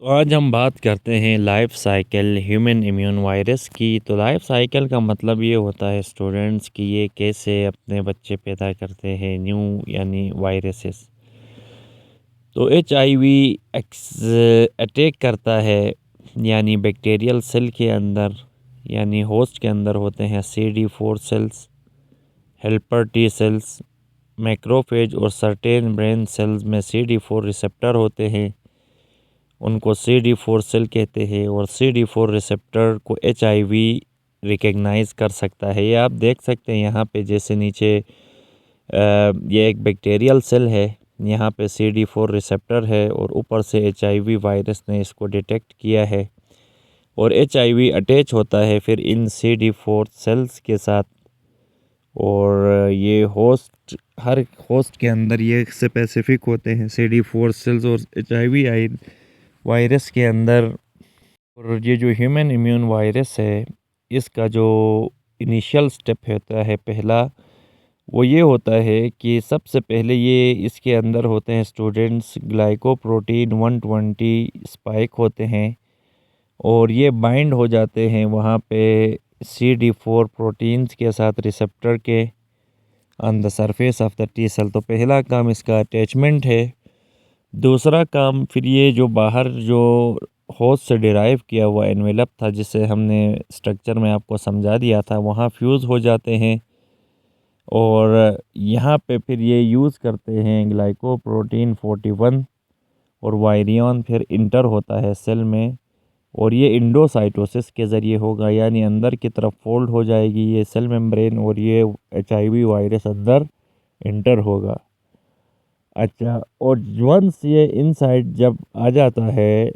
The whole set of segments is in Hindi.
तो आज हम बात करते हैं life cycle human immune virus की। तो लाइफ साइकिल का मतलब ये होता है स्टूडेंट्स कि ये कैसे अपने बच्चे पैदा करते हैं न्यू यानी वायरसेस। तो HIV अटैक करता है यानी बैक्टीरियल सेल के अंदर यानी होस्ट के अंदर होते हैं CD4 cells, helper T cells, macrophage और सर्टेन ब्रेन सेल्स में CD4 रिसेप्टर होते हैं, उनको CD4 सेल कहते हैं। और CD4 रिसेप्टर को HIV रिकग्नाइज कर सकता है। ये आप देख सकते हैं यहाँ पे, जैसे नीचे ये एक बैक्टीरियल सेल है, यहाँ पे CD4 रिसेप्टर है और ऊपर से HIV वायरस ने इसको डिटेक्ट किया है और HIV अटैच होता है फिर इन CD4 सेल्स के साथ। और ये होस्ट, हर होस्ट के अंदर ये स्पेसिफिक होते हैं CD4 सेल्स और HIV वायरस के अंदर। और ये जो ह्यूमन इम्यून वायरस है, इसका जो इनिशियल स्टेप होता है पहला, वो ये होता है कि सबसे पहले ये इसके अंदर होते हैं स्टूडेंट्स ग्लाइकोप्रोटीन 120 स्पाइक होते हैं और ये बाइंड हो जाते हैं वहाँ पे CD4 प्रोटीन्स के साथ रिसेप्टर के on the surface of the T cell. तो पहला काम इसका अटैचमेंट है। दूसरा काम फिर ये जो बाहर जो होस्ट से डिराइव किया हुआ एनवेलप था, जिसे हमने स्ट्रक्चर में आपको समझा दिया था, वहाँ फ्यूज़ हो जाते हैं और यहाँ पे फिर ये यूज़ करते हैं ग्लाइकोप्रोटीन 41 और वायरियन फिर इंटर होता है सेल में और ये इंडोसाइटोसिस के ज़रिए होगा, यानी अंदर की तरफ फोल्ड हो जाएगी ये सेल मेम्ब्रेन और ये HIV वायरस अंदर इंटर होगा। अच्छा, और वंस ये इनसाइड जब आ जाता है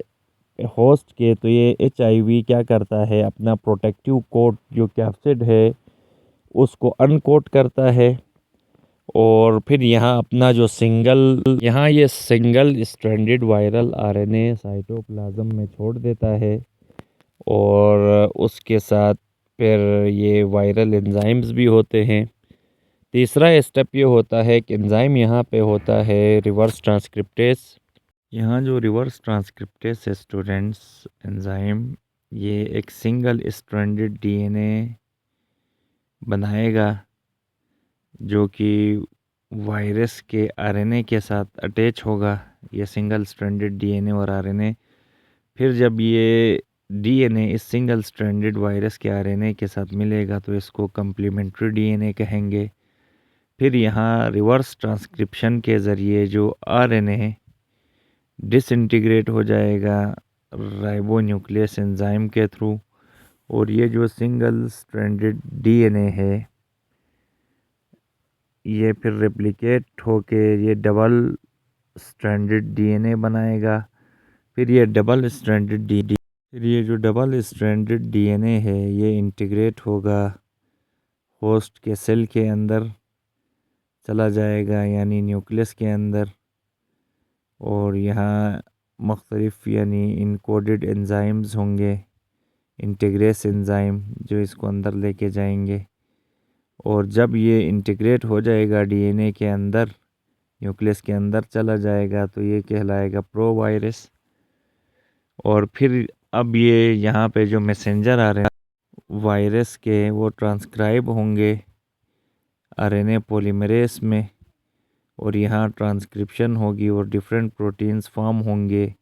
होस्ट के, तो ये HIV क्या करता है, अपना प्रोटेक्टिव कोट जो कैप्सिड है उसको अनकोट करता है और फिर यहाँ अपना जो यहाँ ये single stranded viral RNA cytoplasm में छोड़ देता है और उसके साथ फिर ये वायरल एंजाइम्स भी होते हैं। तीसरा स्टेप ये होता है कि एंजाइम यहाँ पे होता है रिवर्स ट्रांसक्रिप्टेस। यहाँ जो रिवर्स ट्रांसक्रिप्टेस है स्टूडेंट्स एंजाइम, ये एक सिंगल स्ट्रैंडेड DNA बनाएगा जो कि वायरस के RNA के साथ अटैच होगा। ये सिंगल स्ट्रैंडेड DNA और RNA, फिर जब ये DNA इस सिंगल स्ट्रैंडेड वायरस के RNA के साथ मिलेगा तो इसको कम्प्लीमेंट्री DNA कहेंगे। फिर यहाँ रिवर्स ट्रांसक्रिप्शन के ज़रिए जो RNA डिसइंटीग्रेट हो जाएगा राइबोन्यूक्लियस एंजाइम के थ्रू और ये जो सिंगल स्ट्रैंडेड DNA है ये फिर रेप्लिकेट होके ये डबल स्ट्रैंडेड DNA बनाएगा। फिर ये जो डबल स्ट्रैंडेड DNA है ये इंटीग्रेट होगा होस्ट के सेल के अंदर चला जाएगा यानी न्यूक्लियस के अंदर और यहाँ मुख्तलिफ यानी इनकोडेड एंजाइम्स होंगे, इंटीग्रेस एंजाइम जो इसको अंदर लेके जाएंगे। और जब ये इंटीग्रेट हो जाएगा DNA के अंदर, न्यूक्लियस के अंदर चला जाएगा तो ये कहलाएगा प्रो वायरस। और फिर अब ये यहाँ पे जो मैसेंजर आ रहे हैं वायरस के वो ट्रांसक्राइब होंगे RNA पॉलीमरेज में और यहाँ ट्रांसक्रिप्शन होगी और डिफरेंट प्रोटीन्स फॉर्म होंगे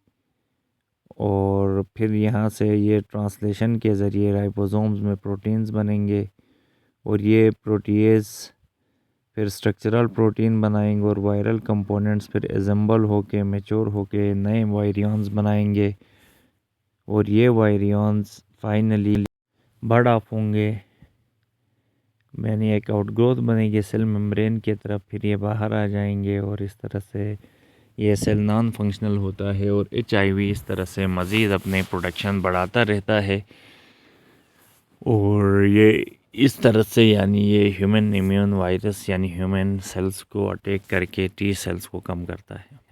और फिर यहाँ से ये ट्रांसलेशन के ज़रिए राइबोसोम्स में प्रोटीन्स बनेंगे और ये प्रोटीएज फिर स्ट्रक्चरल प्रोटीन बनाएंगे और वायरल कंपोनेंट्स फिर एसेंबल होके मैच्योर होके नए वायरियंस बनाएंगे और ये वायरियंस फाइनली बर्ड ऑफ होंगे, यानी एक आउटग्रोथ बनेगी सेल मेम्ब्रेन की तरफ, फिर ये बाहर आ जाएंगे और इस तरह से ये सेल नॉन फंक्शनल होता है और HIV इस तरह से मज़ीद अपने प्रोडक्शन बढ़ाता रहता है और ये इस तरह से यानी ये ह्यूमन इम्यून वायरस यानी ह्यूमन सेल्स को अटैक करके T सेल्स को कम करता है।